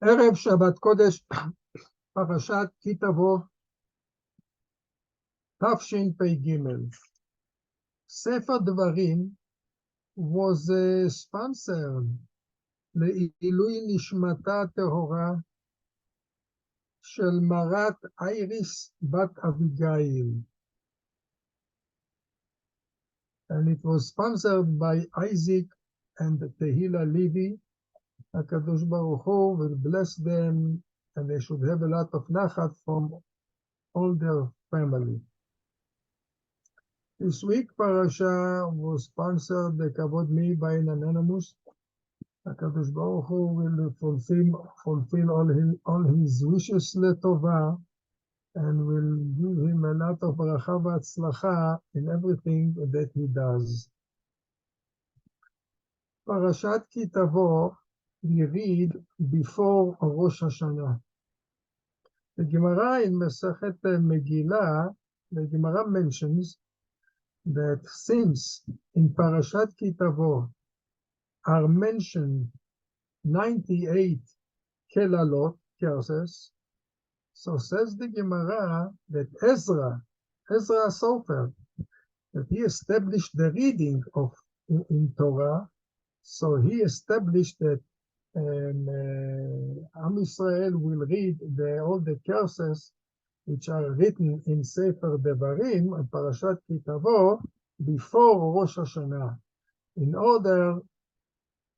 ערב שבת קודש, פרשת כי תבוא, תשפ"ג. ספר דברים was sponsored לעילוי נשמתה הטהורה של מרת איריס בת אביגיל. And it was sponsored by Isaac and Tehila Levi. HaKadosh Baruch Hu will bless them and they should have a lot of nachat from all their family. This week parasha was sponsored the Kavod Me by an anonymous. HaKadosh Baruch Hu will fulfill all his wishes letova and will give him a lot of bracha v'atzlacha in everything that he does. Parashat Ki Tavo we read before Rosh Hashanah. The Gemara in Masechet Megillah, the Gemara mentions that since in Parashat Ki Tavo are mentioned 98 kelalot, curses, so says the Gemara that Ezra Sofer, that he established the reading of in Torah, so he established that Am Yisrael will read all the curses which are written in Sefer Devarim and Parashat Ki Tavo before Rosh Hashanah, in order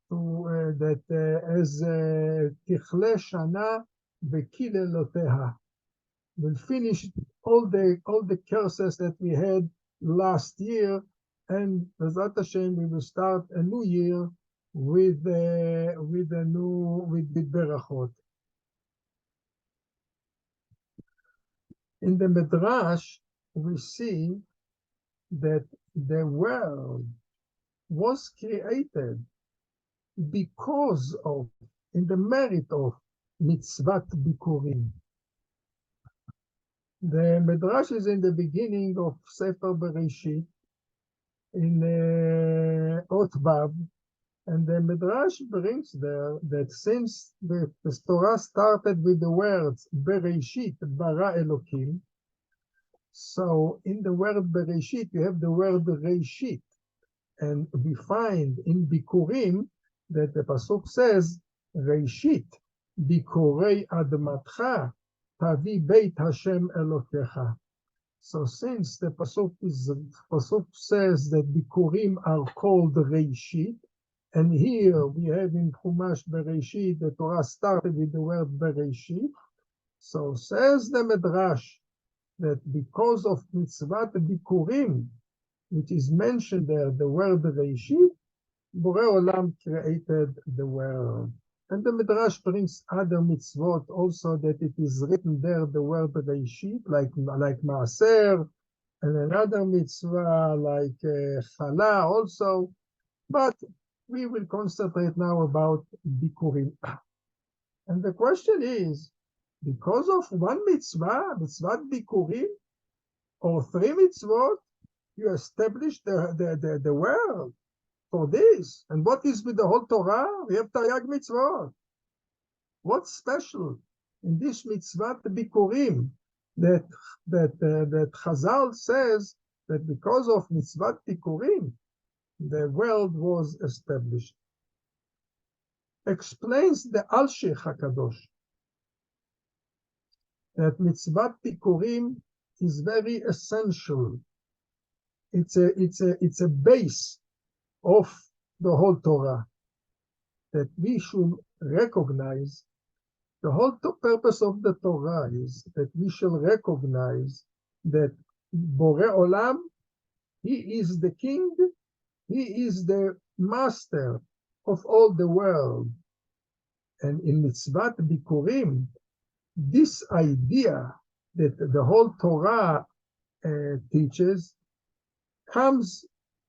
to that as Tichle Shana V'Kileloteha will finish all the curses that we had last year, and Bezrat Hashem we will start a new year with berachot. In the Midrash, we see that the world was created because of, in the merit of, mitzvat bikurim. The Midrash is in the beginning of Sefer Bereshit, in Ot Vav, and the Midrash brings there that since the Torah started with the words Bereshit bara Elokim, so in the word Bereshit you have the word Reshit, and we find in Bikurim that the pasuk says Reshit Bikurei Admatcha Tavi Beit Hashem Elokecha. So since the pasuk says that Bikurim are called Reshit, and here we have in Chumash Bereshit, the Torah started with the word Bereshit. So says the Midrash that because of mitzvat Bikurim, which is mentioned there, the word Bereshit, Borei Olam created the world. And the Midrash brings other mitzvot also that it is written there, the word Bereshit, like Maaser, and another mitzvah like Chala also. But we will concentrate now about Bikurim. And the question is, because of one mitzvah, mitzvat Bikurim, or three mitzvot, you establish the world for this. And what is with the whole Torah? We have Taryag mitzvot. What's special in this mitzvat Bikurim that Chazal says that because of mitzvat Bikurim, the world was established? Explains the Al-Sheikh HaKadosh that mitzvat Bikurim is very essential. It's a base of the whole Torah, that we should recognize. The whole purpose of the Torah is that we shall recognize that Borei Olam, he is the king, he is the master of all the world. And in mitzvat Bikurim, this idea that the whole Torah teaches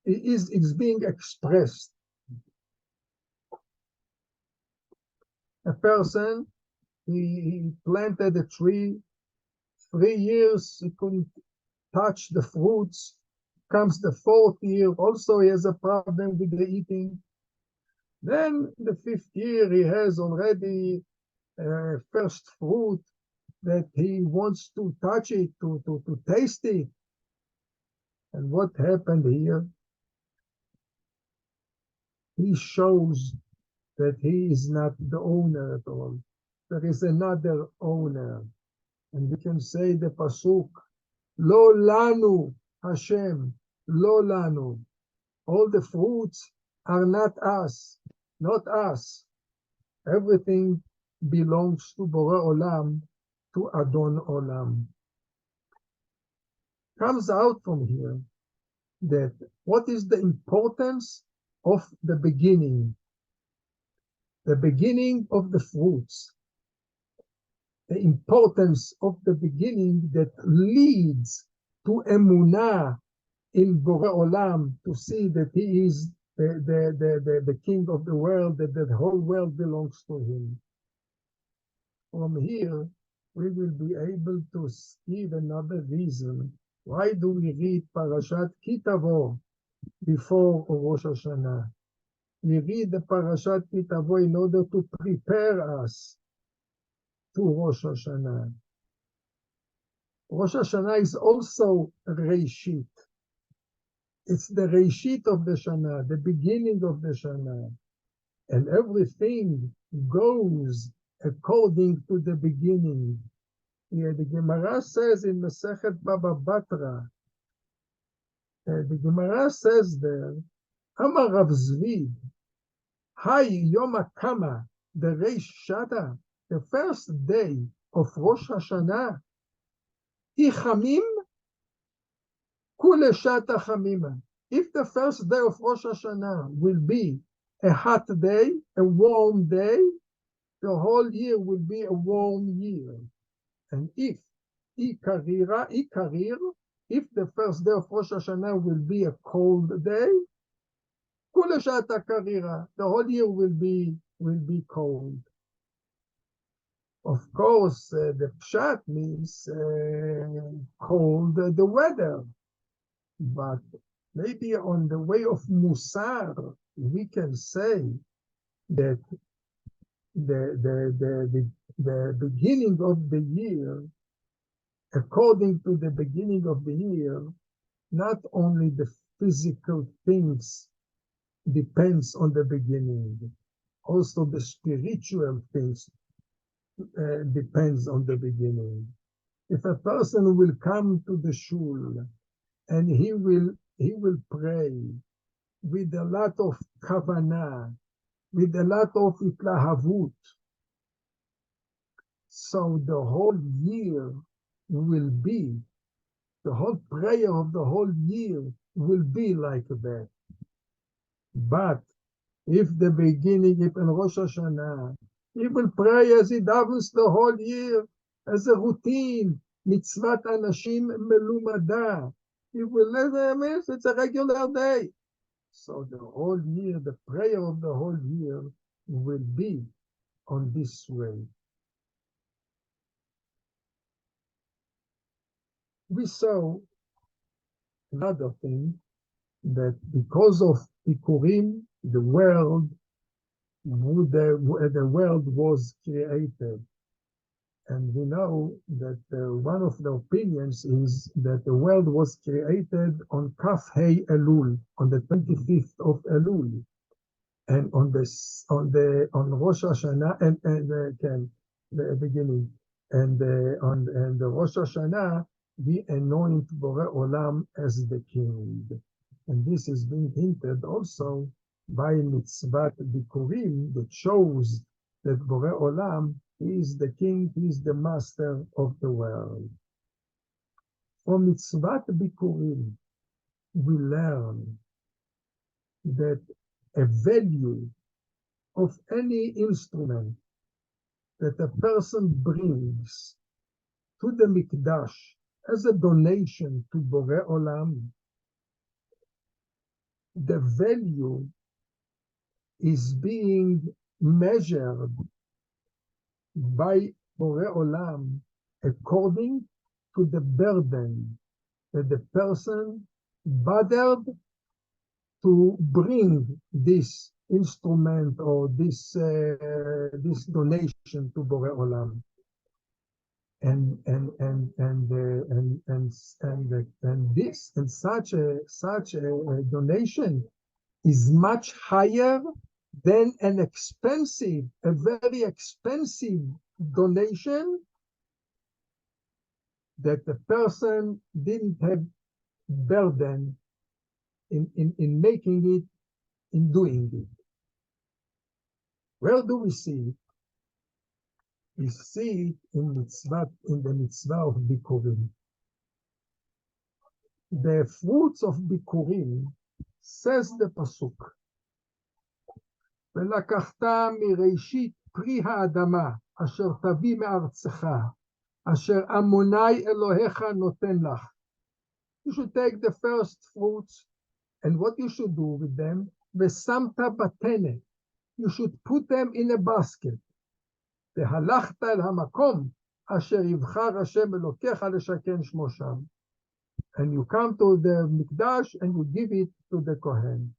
is being expressed. A person, he planted a tree, 3 years he couldn't touch the fruits. Comes the 4th year, also he has a problem with the eating. Then the 5th year he has already first fruit, that he wants to touch it, to taste it. And what happened here? He shows that he is not the owner at all. There is another owner. And we can say the pasuk, Lo lanu Hashem, Lo lanu. All the fruits are not us, not us. Everything belongs to Borei Olam, to Adon Olam. Comes out from here that what is the importance of the beginning? The beginning of the fruits. The importance of the beginning that leads to emunah in Borei Olam, to see that he is the king of the world, that the whole world belongs to him. From here, we will be able to give another reason. Why do we read Parashat Tabo before Rosh Hashanah? We read the Parashat Tabo in order to prepare us to Rosh Hashanah. Rosh Hashanah is also Reishit. It's the Reishit of the Shana, the beginning of the Shana. And everything goes according to the beginning. Yeah, the Gemara says in Masechet Baba Batra, the Gemara says there, Amar Rav Zvi, Hay Yom HaKama, the Reish Shata, the first day of Rosh Hashanah, Ichamim Kule Shata Chamima. If the first day of Rosh Hashanah will be a hot day, a warm day, the whole year will be a warm year. And if Ikarir, if the first day of Rosh Hashanah will be a cold day, Kule Shata Karira, the whole year will be cold. Of course, the Pshat means cold, the weather. But maybe on the way of Musar, we can say that the beginning of the year, according to the beginning of the year, not only the physical things depends on the beginning, also the spiritual things depends on the beginning. If a person will come to the shul and he will pray with a lot of kavanah, with a lot of itlahavut, so the whole year will be, the whole prayer of the whole year will be like that. But if the beginning, if in Rosh Hashanah, he will pray as he davens the whole year, as a routine, mitzvat anashim melumada. He will let them, it's a regular day. So the whole year, the prayer of the whole year will be on this way. We saw another thing, that because of Bikurim, the world was created. And we know that one of the opinions is that the world was created on Kaf Hei Elul, on the 25th of Elul, and on Rosh Hashanah and the beginning, and on the Rosh Hashanah we anoint Borei Olam as the king, and this is being hinted also by mitzvat Bikurim that shows that Borei Olam is the king, he is the master of the world. From mitzvat Bikurim, we learn that a value of any instrument that a person brings to the Mikdash as a donation to Borei Olam, the value is being measured by Borei Olam according to the burden that the person bothered to bring this instrument or this donation to Borei Olam. And such a donation is much higher than a very expensive donation that the person didn't have burden in making it, in doing it. Where do we see it? We see it in the mitzvah of Bikurim. The fruits of Bikurim, says the pasuk, ולקחת מראשית פרי האדמה, אשר תביא מארצך, אשר אמוני אלוהיך נותן לך. You should take the first fruits, and what you should do with them, ושמת בתנא. You should put them in a basket. והלכת אל המקום, אשר יבחר השם אלוקיך לשכן שמו שם. And you come to the mikdash and you give it to the Kohen.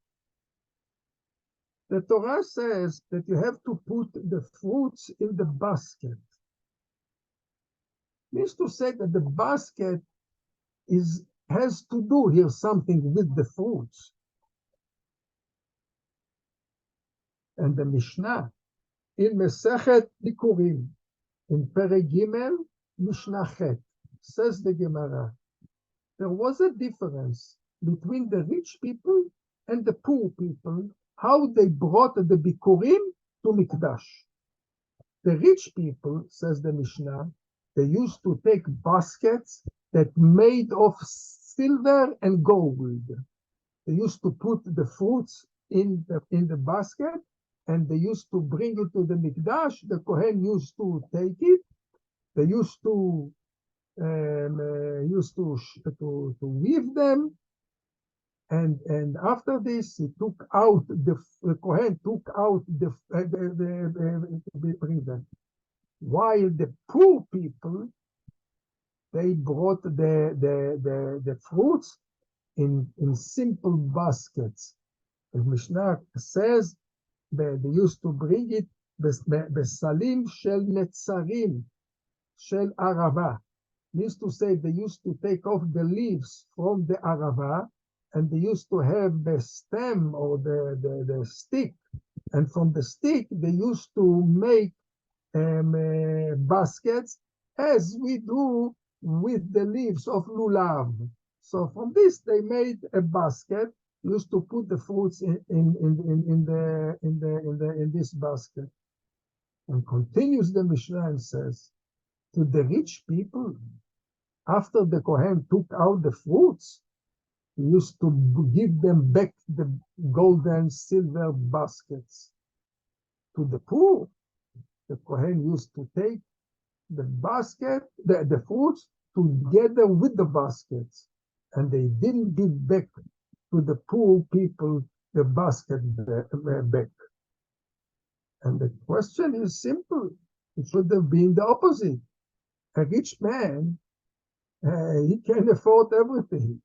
The Torah says that you have to put the fruits in the basket. Means to say that the basket has to do here something with the fruits. And the Mishnah in Mesechet Bikurim, in Perek Gimel, Mishnah Chet, says the Gemara, there was a difference between the rich people and the poor people, how they brought the Bikurim to Mikdash. The rich people, says the Mishnah, they used to take baskets that made of silver and gold. They used to put the fruits in the basket, and they used to bring it to the Mikdash. The Kohen used to take it. They used to weave them, and after this, he took out the Kohen took out the bring them. While the poor people, they brought the fruits in simple baskets. The Mishnah says that they used to bring it besalim shel netzarim shel arava. Means to say they used to take off the leaves from the arava, and they used to have the stem or the stick, and from the stick they used to make baskets as we do with the leaves of lulav. So from this they made a basket, used to put the fruits in this basket. And continues the Mishnah and says, to the rich people, after the Kohen took out the fruits, he used to give them back the golden silver baskets. To the poor, the Kohen used to take the basket, the fruits, together with the baskets, and they didn't give back to the poor people the basket back. And the question is simple. It should have been the opposite. A rich man, he can afford everything.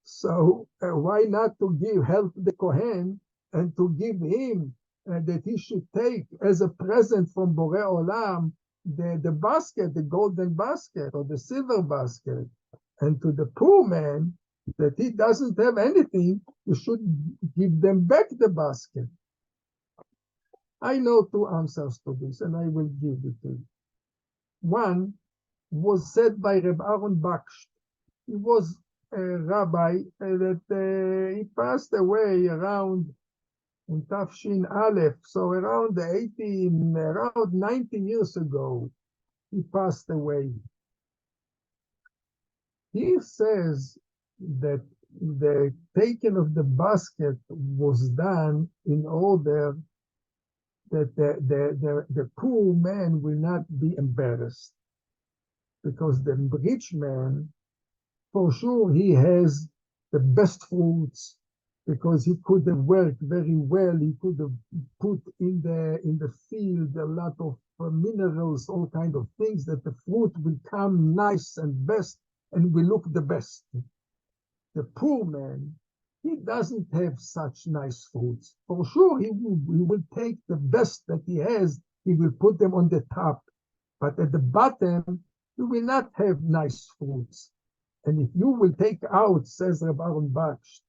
So why not to help the Kohen and to give him that he should take as a present from Borei Olam the basket, the golden basket or the silver basket, and to the poor man that he doesn't have anything, you should give them back the basket. I know two answers to this, and I will give it to you. One was said by Reb Aaron Baksh. He was a rabbi that he passed away around in Tafshin Aleph, so around 90 years ago, he passed away. He says that the taking of the basket was done in order that the poor man will not be embarrassed. Because the rich man, for sure, he has the best fruits, because he could have worked very well. He could have put in the field a lot of minerals, all kind of things, that the fruit will come nice and best and will look the best. The poor man, he doesn't have such nice fruits. For sure, he will take the best that he has, he will put them on the top. But at the bottom, you will not have nice fruits. And if you will take out, says Rabbi Baksh,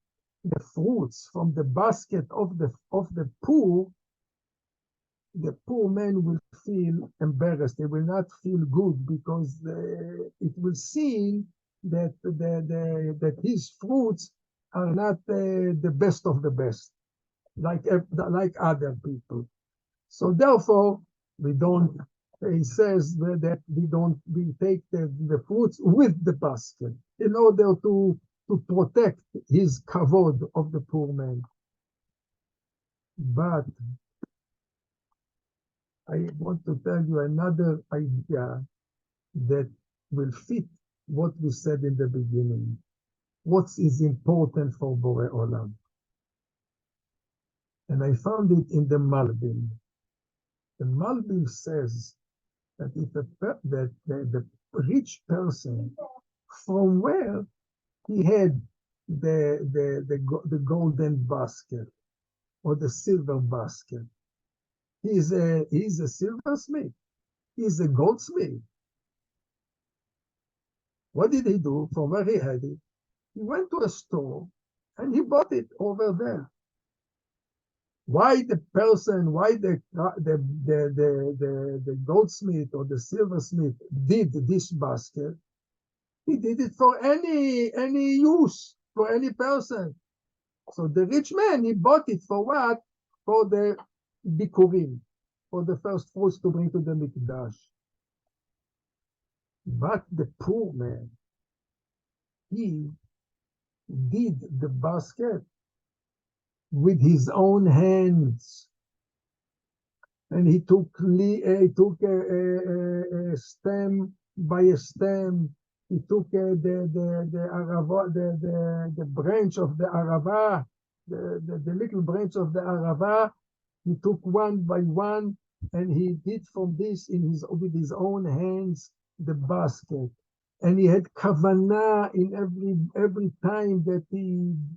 the fruits from the basket of the poor man will feel embarrassed. They will not feel good because it will seem that that his fruits are not the best of the best, like other people. So therefore, we don't. He says that we take the fruits with the basket in order to protect his kavod of the poor man. But I want to tell you another idea that will fit what we said in the beginning. What is important for Borei Olam? And I found it in the Malbim. The Malbim says that if the rich person, from where he had the golden basket or the silver basket, he's a silversmith, he's a goldsmith. What did he do? From where he had it, he went to a store and he bought it over there. Why the goldsmith or the silversmith did this basket? He did it for any use, for any person. So the rich man, he bought it for what? For the bikurim, for the first fruits to bring to the mikdash. But the poor man, he did the basket with his own hands, and he took a stem by a stem. He took the branch of the arava, the little branch of the arava. He took one by one, and he did from this with his own hands the basket. And he had kavanah in every time that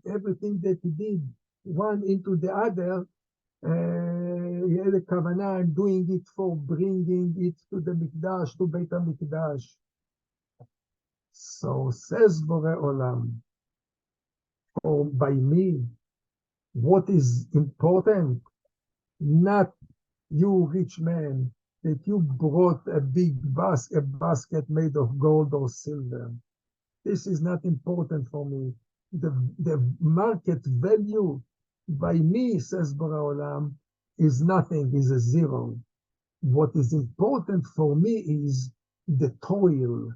everything that he did, one into the other, he had a kavanah and doing it for bringing it to the mikdash, to Beit HaMikdash. So says Borei Olam, or by me, what is important, not you rich man, that you brought a big basket made of gold or silver. This is not important for me. The market value by me, says Borei Olam, is nothing, is a zero. What is important for me is the toil,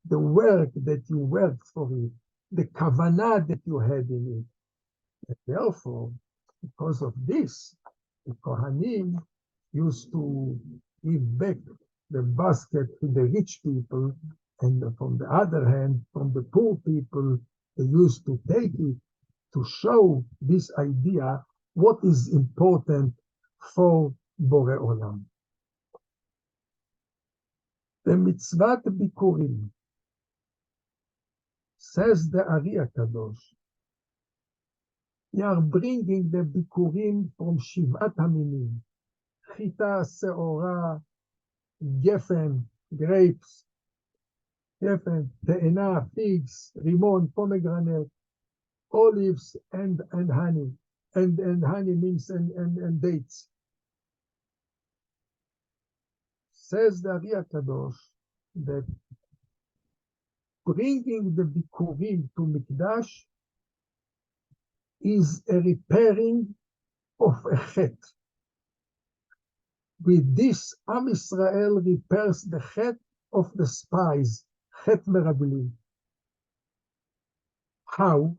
the work that you worked for it, the kavanah that you had in it. And therefore, because of this, the Kohanim used to give back the basket to the rich people, and from the other hand, from the poor people, they used to take it to show this idea, what is important for Borei Olam. The mitzvat bikurim, says the Ari HaKadosh, they are bringing the bikurim from Shivat HaMinim, chita, seora, gefen, grapes, gefen, te'ena, figs, rimon, pomegranate, olives, and honey. And honey means and dates. Says the Ari HaKadosh that bringing the bikurim to Mikdash is a repairing of a chet. With this, Am Yisrael repairs the chet of the spies, chet meraglim. How?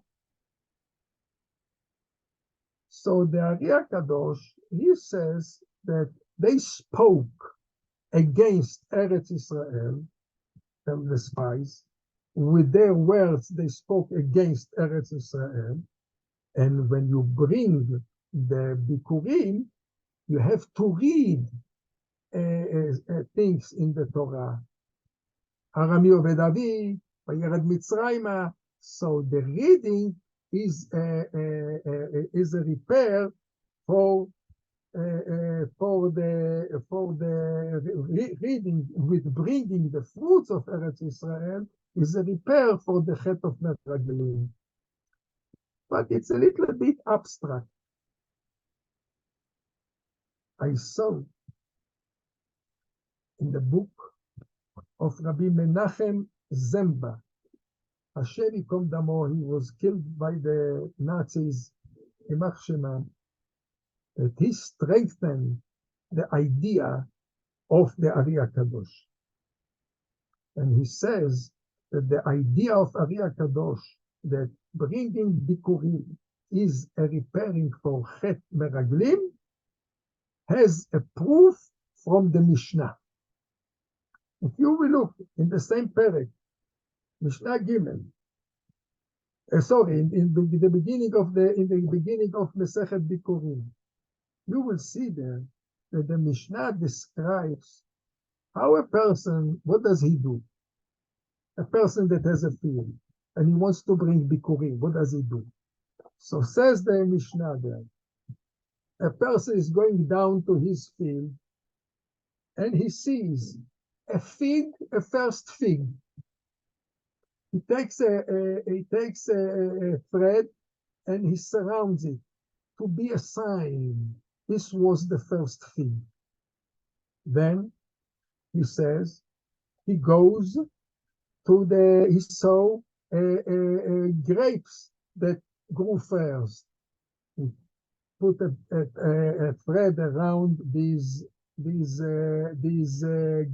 So the Ari HaKadosh, he says that they spoke against Eretz Israel, the spies. With their words, they spoke against Eretz Israel. And when you bring the bikurim, you have to read things in the Torah. Arami Ovedavi, Vayered Mitzrayma. So the reading is a repair for reading with bringing the fruits of Eretz Israel, is a repair for the chet of Meraglim. But it's a little bit abstract. I saw in the book of Rabbi Menachem Zemba, Asher Yikom Damo, he was killed by the Nazis, Imach Shema, that he strengthened the idea of the Ari HaKadosh. And he says that the idea of Ari HaKadosh, that bringing Bikurim is a repairing for Chet Meraglim, has a proof from the Mishnah. If you will look in the same parak, Mishnah Gimel, in the beginning of Mesechet Bikurim, you will see there that the Mishnah describes how a person, what does he do? A person that has a field and he wants to bring Bikurim, what does he do? So says the Mishnah there, a person is going down to his field and he sees a fig, a first fig. He takes a thread and he surrounds it to be a sign. This was the first fig. Then he says he goes to he saw grapes that grew first. He put a thread around these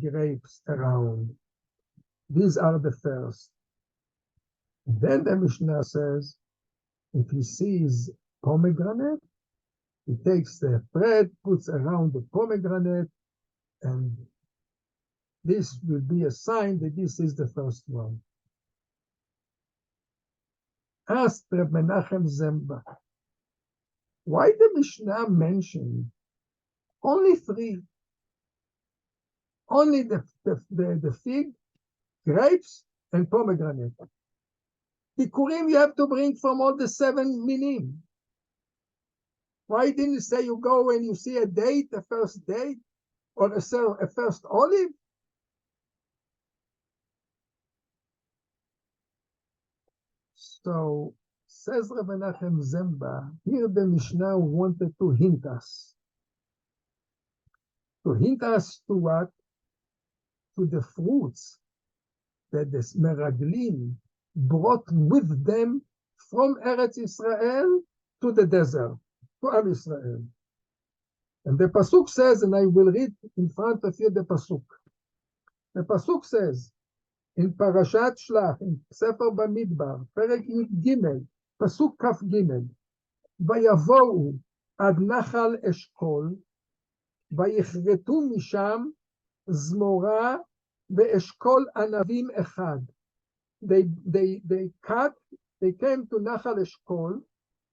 grapes around. These are the first. Then the Mishnah says, if he sees pomegranate, he takes the thread, puts around the pomegranate, and this will be a sign that this is the first one. Asked Reb Menachem Zemba, why the Mishnah mentioned only three? Only the fig, grapes, and pomegranate. Bikurim you have to bring from all the 7 minim. Why didn't you say you go and you see a date, a first date, or a first olive? So, says Rabbi Menachem Zemba, here the Mishnah wanted to hint us. To hint us to what? To the fruits that the Meraglim brought with them from Eretz Israel to the desert, to Am Israel. And the Pasuk says, and I will read in front of you the Pasuk. The Pasuk says, in Parashat Shlach, in Sefer Bamidbar, Perek Gimel, Pasuk Kaf Gimel, Vayavohu ad Nachal Eshkol, Vayichretu Misham, Zmora, Ve'eshkol Anavim Echad. They came to Nachal Eshkol,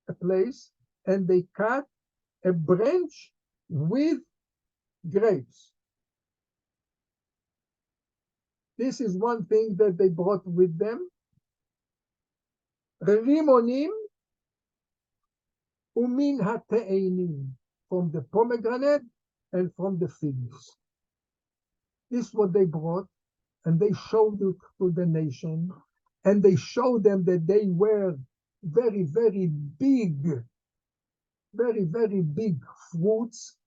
a place, and they cut a branch with grapes. This is one thing that they brought with them. Rimonim umin hate'enim, from the pomegranate and from the figs. This is what they brought, and they showed it to the nation, and they showed them that they were very, very big fruits,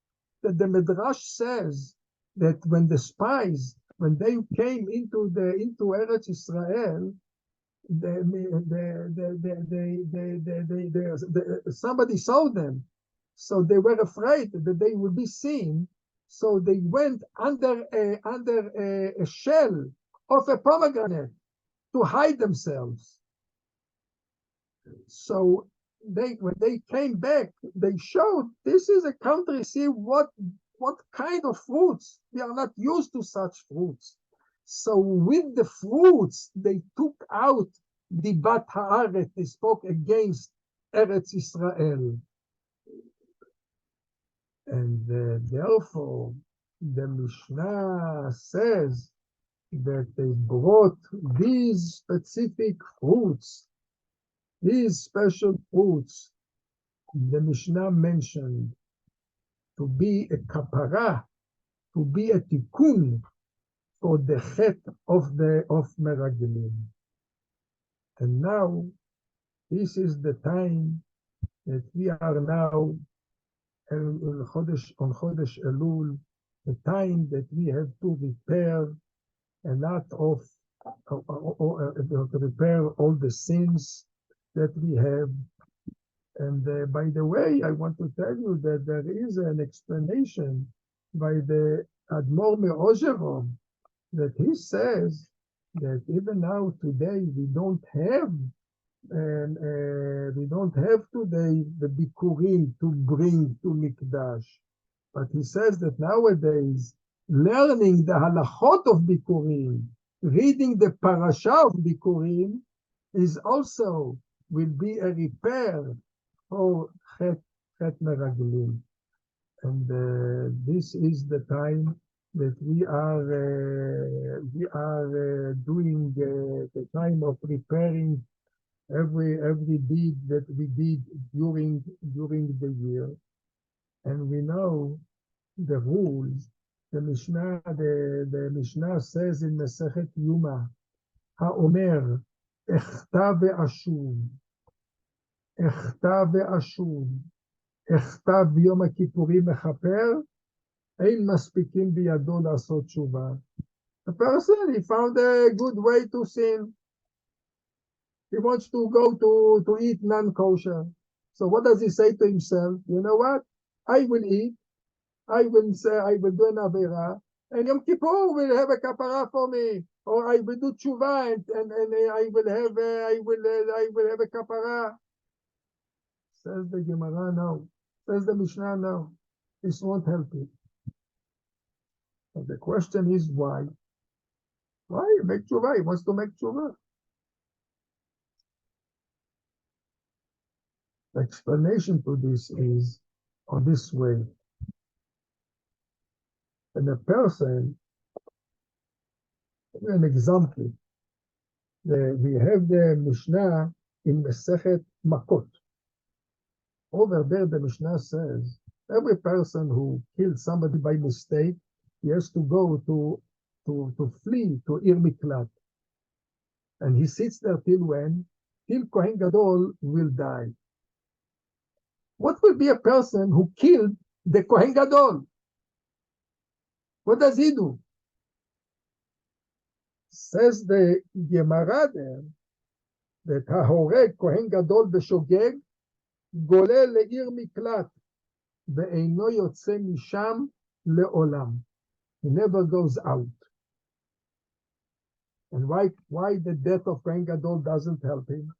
that the Midrash says that when the spies, when they came into Eretz Israel, somebody saw them, so they were afraid that they would be seen. So they went under a shell of a pomegranate to hide themselves. So when they came back, they showed this is a country. See what kind of fruits. We are not used to such fruits. So with the fruits, they took out the Bat Haaret. They spoke against Eretz Israel. And therefore, the Mishnah says that they brought these specific fruits These special fruits, the Mishnah mentioned, to be a kapara, to be a tikkun for the chet of Meragelim. And now, this is the time that we are now on Chodesh Elul, the time that we have to repair a lot of, to repair all the sins that we have. And by the way, I want to tell you that there is an explanation by the Admor Me'ozherov that he says that even now today we don't have today the bikurim to bring to Mikdash. But he says that nowadays, learning the halachot of bikurim, reading the Parashat of bikurim, is also will be a repair for chet meraglim. And this is the time that we are doing the time of preparing every deed that we did during the year. And we know the rules. The Mishnah says in Masechet Yuma, HaOmer, Echta ve'ashuv, Echta ve'ashuv, Echta b'yom HaKippurim mechaper, Ein maspikim biyado la'asot tshuva. The person, he found a good way to sin. He wants to go to eat non-kosher. So what does he say to himself? You know what? I will eat. I will do an avera, and Yom Kippur will have a kapara for me, or I will do tshuva, and I will have a kapara. Says the Gemara, no. Says the Mishnah, no. This won't help it. But the question is why? Why make tshuva? He wants to make tshuva. The explanation to this is on this way. And a person, an example, we have the Mishnah in Masechet Makot. Over there, the Mishnah says, every person who kills somebody by mistake, he has to go to flee to Ir Miklat. And he sits there till when? Till Kohen Gadol will die. What will be a person who killed the Kohen Gadol? What does he do? Says the Gemara there that Hahoreg Kohen Gadol b'shogeg gole le'ir miklat ve'eino yotze misham le'olam. He never goes out. And why the death of Kohen Gadol doesn't help him?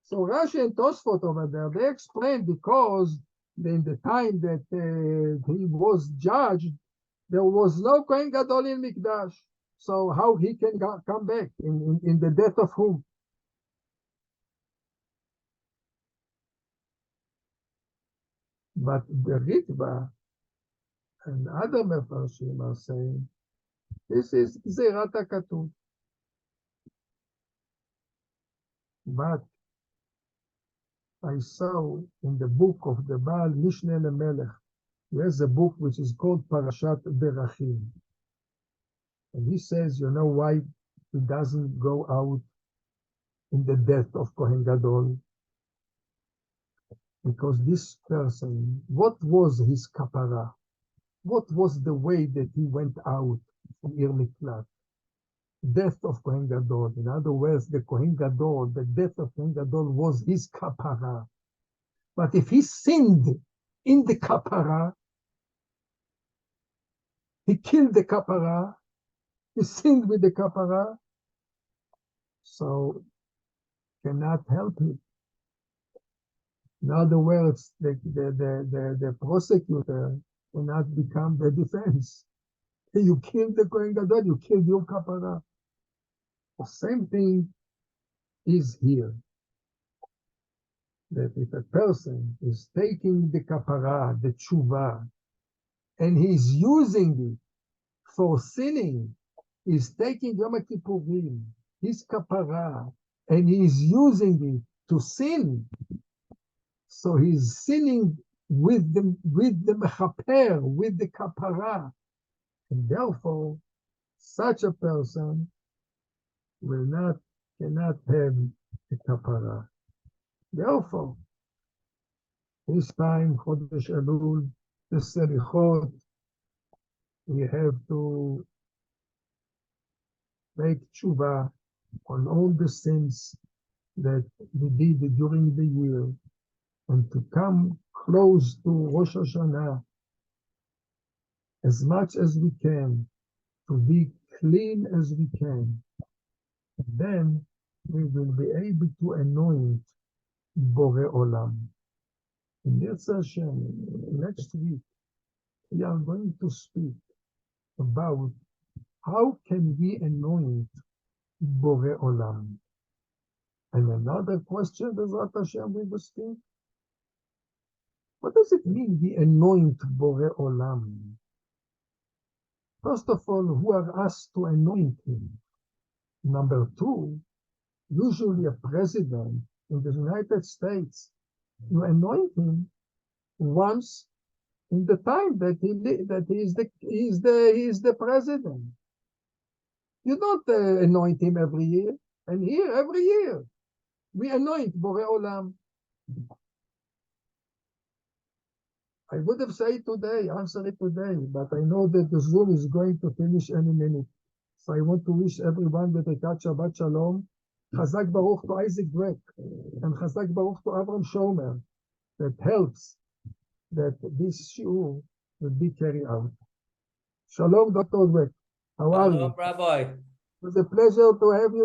So Rashi and Tosfot over there, they explain because in the time that he was judged, there was no Kohen Gadol in Mikdash. So how he can come back in the death of whom? But the Ritva and other Mefarshim are saying, this is Zerat HaKatuv. But I saw in the book of the Baal Mishneh LeMelech, there's a book which is called Parashat Berachim. And he says, you know why he doesn't go out in the death of Kohen Gadol? Because this person, what was his kapara? What was the way that he went out from Ir Miklat? Death of Kohen Gadol. In other words, the Kohen Gadol, the death of Kohen Gadol was his kapara. But if he sinned in the kapara, he killed the kapara, he sinned with the kapara, so cannot help it. In other words, the prosecutor cannot become the defense. You killed the Kohen Gadol, you killed your kapara. The same thing is here. That if a person is taking the kapara, the tshuva, and he's using it for sinning, he's taking Yom Kippurim, his kapara, and he is using it to sin. So he's sinning with the mechaper, with the kapara. And therefore, such a person cannot have a kapara. Therefore, this time, Chodesh Elul, the Selichot, we have to make tshuva on all the sins that we did during the year, and to come close to Rosh Hashanah as much as we can, to be clean as we can. And then we will be able to anoint Borei Olam. In Hashem, next week, we are going to speak about how can we anoint Borei Olam. And another question, Bezrat Hashem, we will speak. What does it mean, we anoint Borei Olam? First of all, who are asked to anoint him? Number two, usually a president in the United States, you anoint him once in the time that he is the president. You don't anoint him every year. And here, every year, we anoint Borei Olam. I would have said today, answer it today, but I know that the Zoom is going to finish any minute. So I want to wish everyone with a Shabbat Shalom. Chazak Baruch to Isaac Dweck, and Chazak Baruch to Avram Shomer, that helps that this shiur will be carried out. Shalom, Dr. Dweck. How are you? Rabbi. It was a pleasure to have you